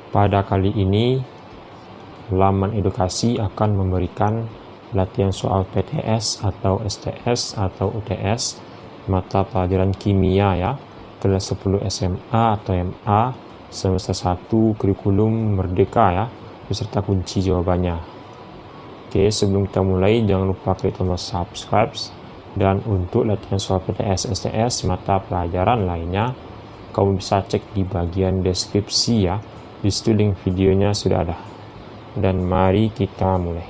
Pada kali ini, laman edukasi akan memberikan latihan soal PTS atau STS atau UTS mata pelajaran kimia ya, kelas 10 SMA atau MA semester 1 kurikulum Merdeka ya, beserta kunci jawabannya. Oke, sebelum kita mulai jangan lupa klik tombol subscribe, dan untuk latihan soal PTS STS mata pelajaran lainnya kamu bisa cek di bagian deskripsi ya. Di situ link videonya sudah ada. Dan mari kita mulai.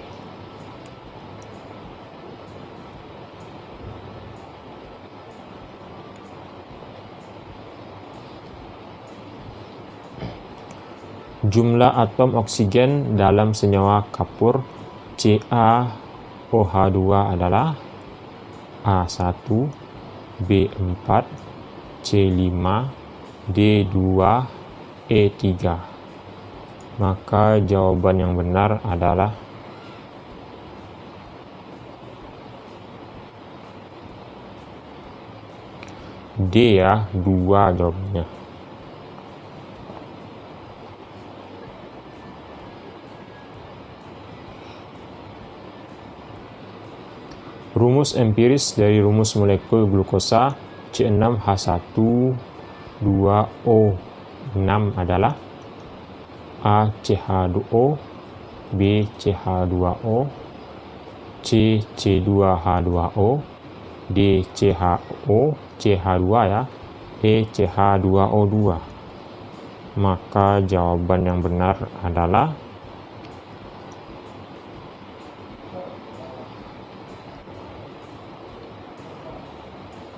Jumlah atom oksigen dalam senyawa kapur CaOH2 adalah A1, B4, C5, D2, E3. Maka jawaban yang benar adalah D ya, 2 jawabannya. Rumus empiris dari rumus molekul glukosa C6H12O6 adalah A CH2O, B CH2O, C C2H2O, D CHO CH2 ya, E CH2O2. Maka jawaban yang benar adalah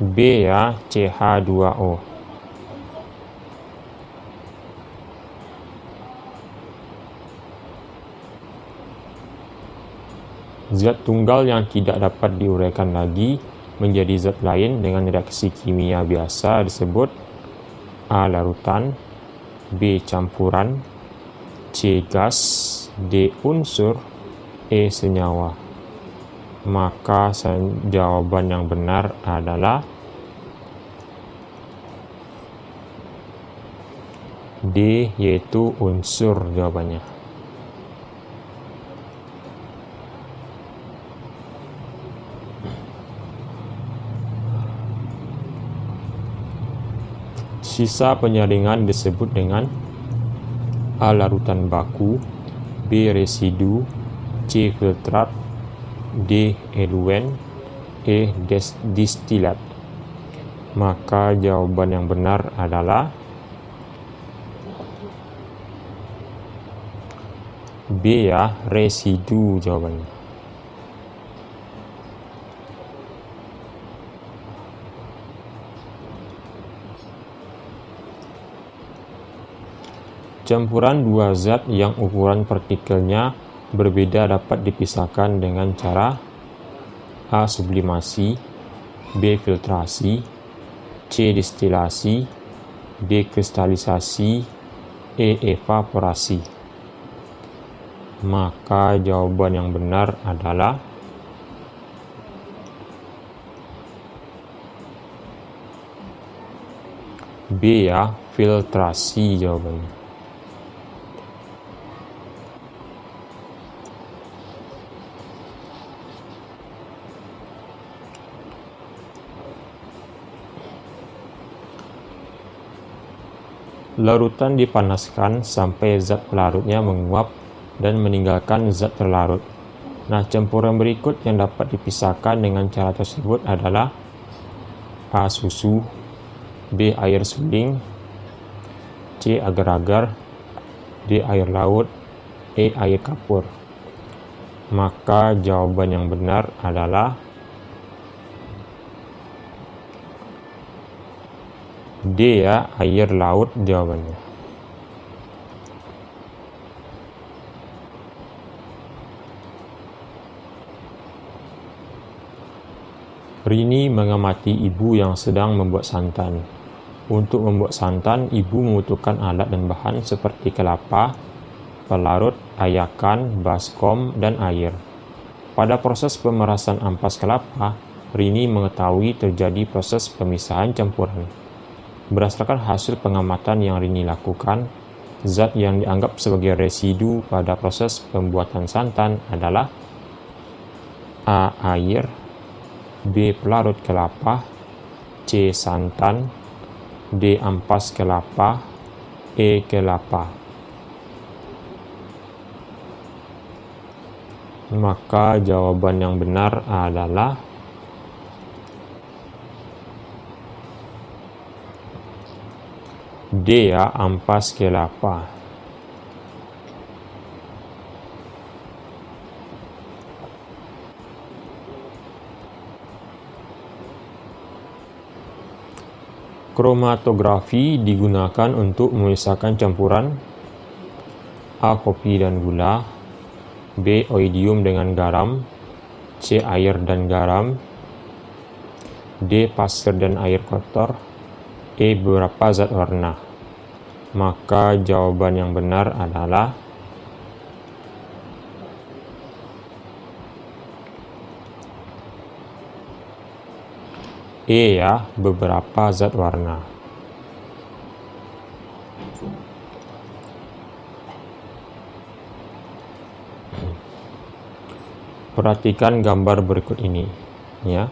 B ya, CH2O. Zat tunggal yang tidak dapat diuraikan lagi menjadi zat lain dengan reaksi kimia biasa disebut A. Larutan, B. Campuran, C. Gas, D. Unsur, E. Senyawa. Maka jawaban yang benar adalah D, yaitu unsur jawabannya. Sisa penyaringan disebut dengan A. Larutan baku, B. Residu, C. Filtrat, D. Eluen, E. Distilat. Maka jawaban yang benar adalah B ya, residu jawabannya. Campuran dua zat yang ukuran partikelnya berbeda dapat dipisahkan dengan cara A. Sublimasi, B. Filtrasi, C. Distilasi, D. Kristalisasi, E. Evaporasi. Maka jawaban yang benar adalah B ya, filtrasi jawabannya. Larutan dipanaskan sampai zat pelarutnya menguap dan meninggalkan zat terlarut. Nah, campuran berikut yang dapat dipisahkan dengan cara tersebut adalah A. Susu, B. Air suling, C. Agar-agar, D. Air laut, E. Air kapur. Maka jawaban yang benar adalah D ya, air laut jawabannya. Rini mengamati ibu yang sedang membuat santan. Untuk membuat santan, ibu membutuhkan alat dan bahan seperti kelapa, pelarut, ayakan, baskom, dan air. Pada proses pemerasan ampas kelapa, Rini mengetahui terjadi proses pemisahan campuran. Berdasarkan hasil pengamatan yang Rini lakukan, zat yang dianggap sebagai residu pada proses pembuatan santan adalah A. Air, B. Pelarut kelapa, C. Santan, D. Ampas kelapa, E. Kelapa. Maka jawaban yang benar adalah D. Ya, ampas kelapa. Kromatografi digunakan untuk memisahkan campuran A. Kopi dan gula, B. Oidium dengan garam, C. Air dan garam, D. Pasir dan air kotor, E. Beberapa zat warna. Maka jawaban yang benar adalah E. Ya, beberapa zat warna. Perhatikan gambar berikut ini, ya.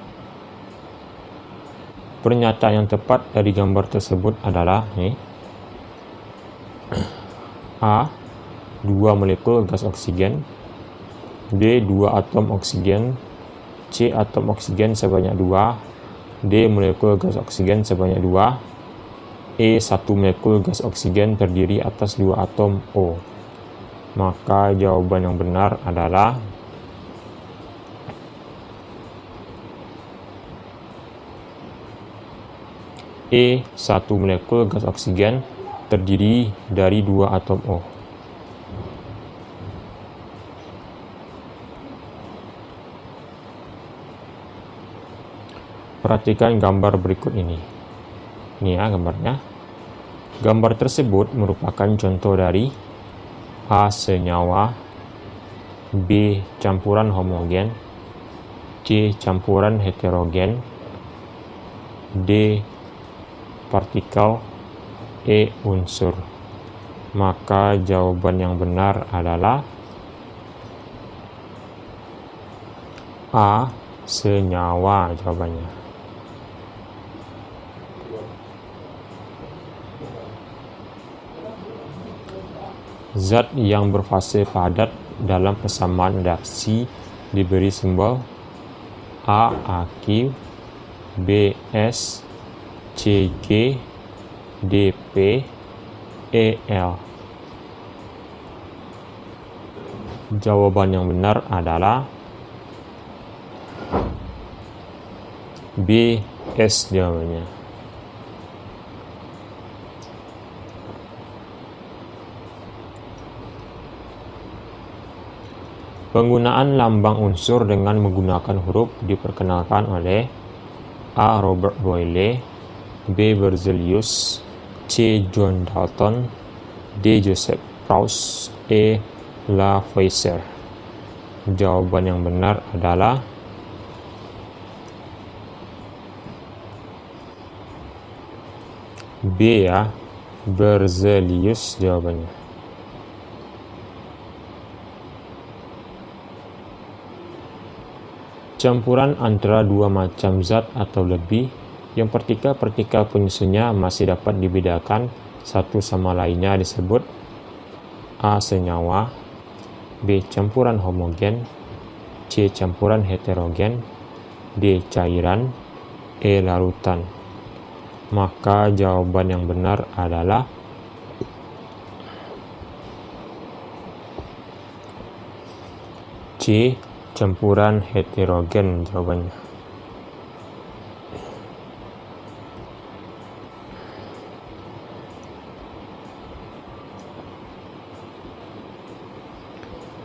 Pernyataan yang tepat dari gambar tersebut adalah A. 2 molekul gas oksigen, B. 2 atom oksigen, C. Atom oksigen sebanyak 2, D. Molekul gas oksigen sebanyak 2, E. 1 molekul gas oksigen terdiri atas 2 atom O. Maka jawaban yang benar adalah E. 1 molekul gas oksigen terdiri dari 2 atom O. Perhatikan gambar berikut ini. Ini ya gambarnya. Gambar tersebut merupakan contoh dari A. Senyawa, B. Campuran homogen, C. Campuran heterogen, D. Partikel, E. Unsur. Maka jawaban yang benar adalah A. Senyawa jawabannya. Zat yang berfase padat dalam persamaan reaksi diberi simbol A. Aq, B. S, C. G, D. P, E. L. Jawaban yang benar adalah B. S jawabannya. Penggunaan lambang unsur dengan menggunakan huruf diperkenalkan oleh A. Robert Boyle, B. Berzelius, C. John Dalton, D. Joseph Proust, E. Lavoisier. Jawaban yang benar adalah B. Ya, Berzelius jawabannya. Campuran antara dua macam zat atau lebih yang partikel-partikel penyusunnya masih dapat dibedakan satu sama lainnya disebut A. Senyawa, B. Campuran homogen, C. Campuran heterogen, D. Cairan, E. Larutan. Maka jawaban yang benar adalah C. Campuran heterogen jawabannya.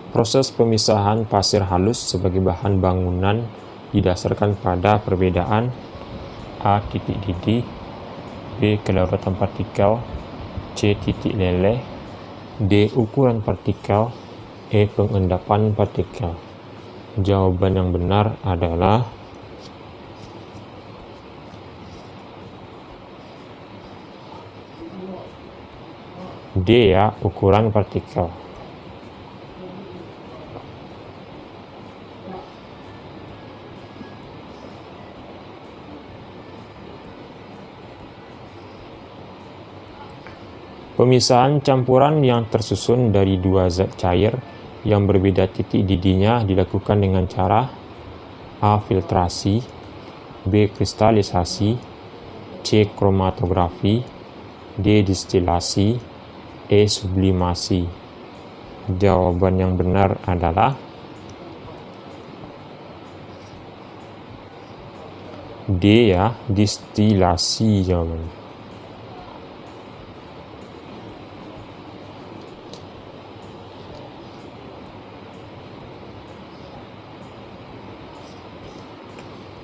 Proses pemisahan pasir halus sebagai bahan bangunan didasarkan pada perbedaan A. Titik didih, B. Kedaruratan partikel, C. Titik leleh, D. Ukuran partikel, E. Pengendapan partikel. Jawaban yang benar adalah D ya, ukuran partikel. Pemisahan campuran yang tersusun dari dua zat cair yang berbeda titik didihnya dilakukan dengan cara A. Filtrasi, B. Kristalisasi, C. Kromatografi, D. Distilasi, E. Sublimasi. Jawaban yang benar adalah D ya, distilasi jawabannya.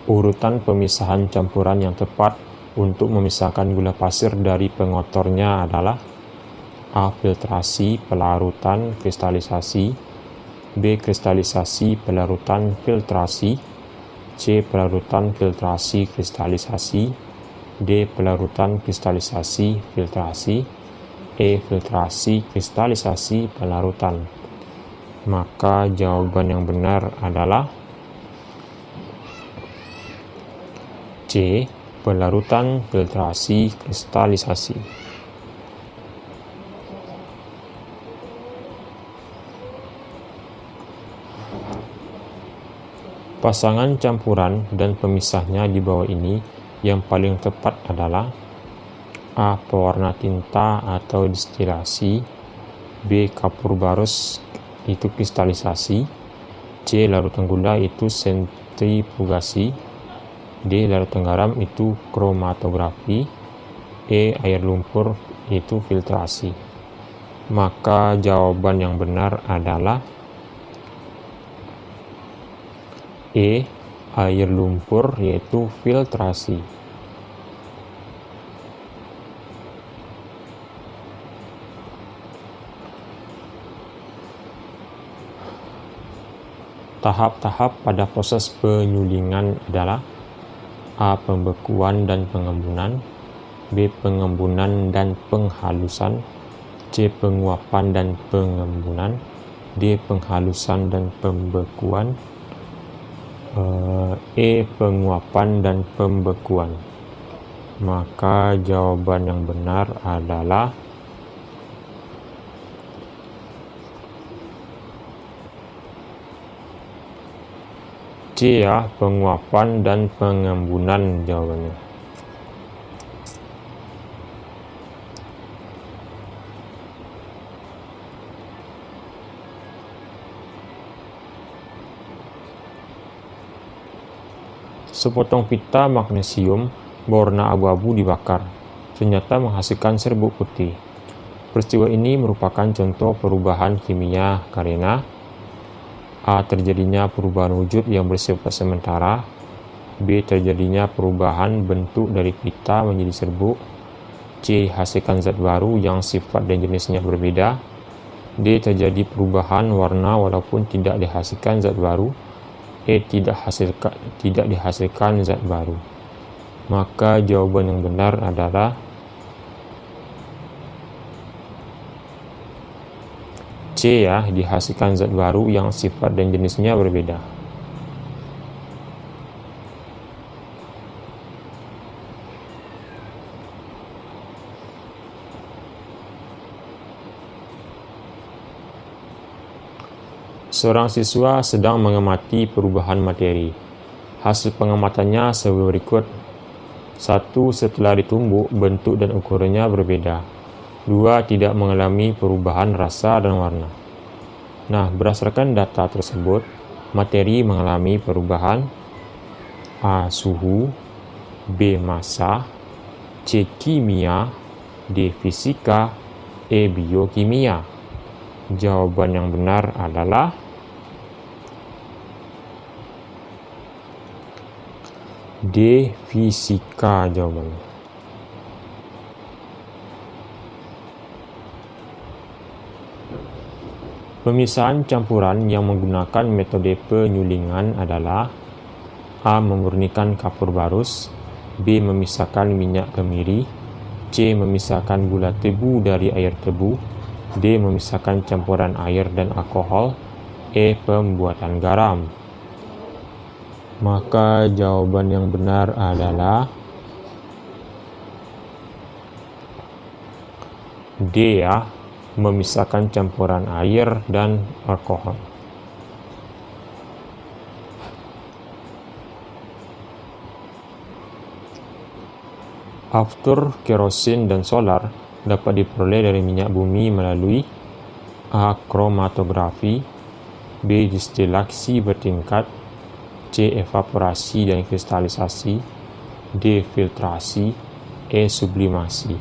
Urutan pemisahan campuran yang tepat untuk memisahkan gula pasir dari pengotornya adalah A. Filtrasi, pelarutan, kristalisasi, B. Kristalisasi, pelarutan, filtrasi, C. Pelarutan, filtrasi, kristalisasi, D. Pelarutan, kristalisasi, filtrasi, E. Filtrasi, kristalisasi, pelarutan. Maka jawaban yang benar adalah C. Pelarutan, filtrasi, kristalisasi. Pasangan campuran dan pemisahnya di bawah ini yang paling tepat adalah A. Pewarna tinta atau distilasi, B. Kapur barus itu kristalisasi, C. Larutan gula itu sentrifugasi, D. Larutan garam itu kromatografi, E. Air lumpur itu filtrasi. Maka jawaban yang benar adalah E. Air lumpur yaitu filtrasi. Tahap-tahap pada proses penyulingan adalah A. Pembekuan dan pengembunan, B. Pengembunan dan penghalusan, C. Penguapan dan pengembunan, D. Penghalusan dan pembekuan, E. Penguapan dan pembekuan. Maka jawaban yang benar adalah C ya, penguapan dan pengembunan jawabannya. Sepotong pita magnesium berwarna abu-abu dibakar, ternyata menghasilkan serbuk putih. Peristiwa ini merupakan contoh perubahan kimia karena A. Terjadinya perubahan wujud yang bersifat sementara, B. Terjadinya perubahan bentuk dari pita menjadi serbuk, C. Hasilkan zat baru yang sifat dan jenisnya berbeda, D. Terjadi perubahan warna walaupun tidak dihasilkan zat baru, E. Tidak dihasilkan zat baru. Maka jawaban yang benar adalah C ya, dihasilkan zat baru yang sifat dan jenisnya berbeda. Seorang siswa sedang mengamati perubahan materi. Hasil pengamatannya sebagai berikut. 1. Setelah ditumbuk, bentuk dan ukurannya berbeda. 2. Tidak mengalami perubahan rasa dan warna. Nah, berdasarkan data tersebut, materi mengalami perubahan A. Suhu, B. Massa, C. Kimia, D. Fisika, E. Biokimia. Jawaban yang benar adalah D. Fisika jawabannya. Pemisahan campuran yang menggunakan metode penyulingan adalah A. Memurnikan kapur barus, B. Memisahkan minyak kemiri, C. Memisahkan gula tebu dari air tebu. D. Memisahkan campuran air dan alkohol. E. Pembuatan garam. Maka jawaban yang benar adalah D ya, memisahkan campuran air dan alkohol. Aftur, kerosin, dan solar dapat diperoleh dari minyak bumi melalui A. Kromatografi, B. Distilasi bertingkat, C. Evaporasi dan kristalisasi, D. Filtrasi, E. Sublimasi.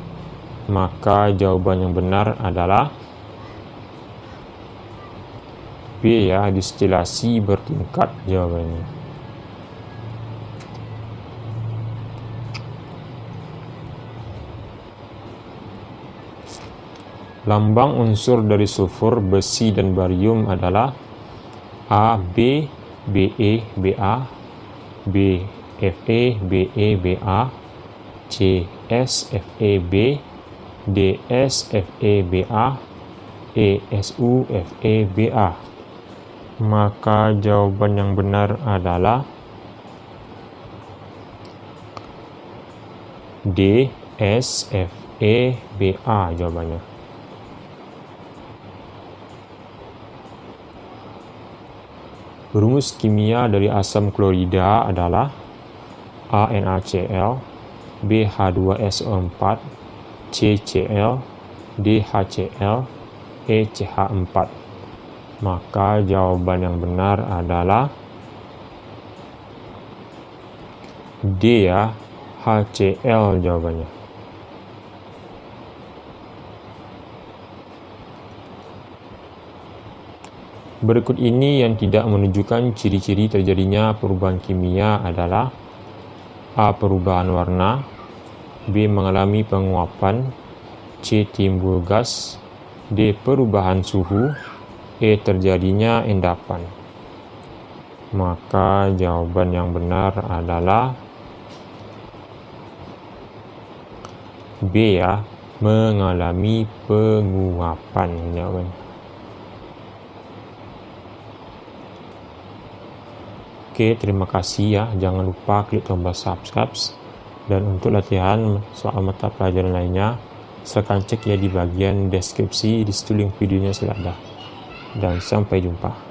Maka jawaban yang benar adalah B ya, distilasi bertingkat jawabannya. Lambang unsur dari sulfur, besi, dan barium adalah A. B, Be, Ba, B, Fe, Be, Ba, C, S, Fe, B, D, S, Fe, Ba, E, Su, Fe, Ba. Maka jawaban yang benar adalah D, S, Fe, Ba jawabannya. Rumus kimia dari asam klorida adalah A, NaCl, B, H2SO4, C, Cl, D, HCl, E, CH4. Maka jawaban yang benar adalah D ya, HCl jawabannya. Berikut ini yang tidak menunjukkan ciri-ciri terjadinya perubahan kimia adalah A. Perubahan warna, B. Mengalami penguapan, C. Timbul gas, D. Perubahan suhu, E. Terjadinya endapan. Maka jawaban yang benar adalah B ya, mengalami penguapan jawabannya. Oke, terima kasih ya. Jangan lupa klik tombol subscribe. Dan untuk latihan soal mata pelajaran lainnya, silakan cek ya di bagian deskripsi, di situ link videonya sudah ada. Dan sampai jumpa.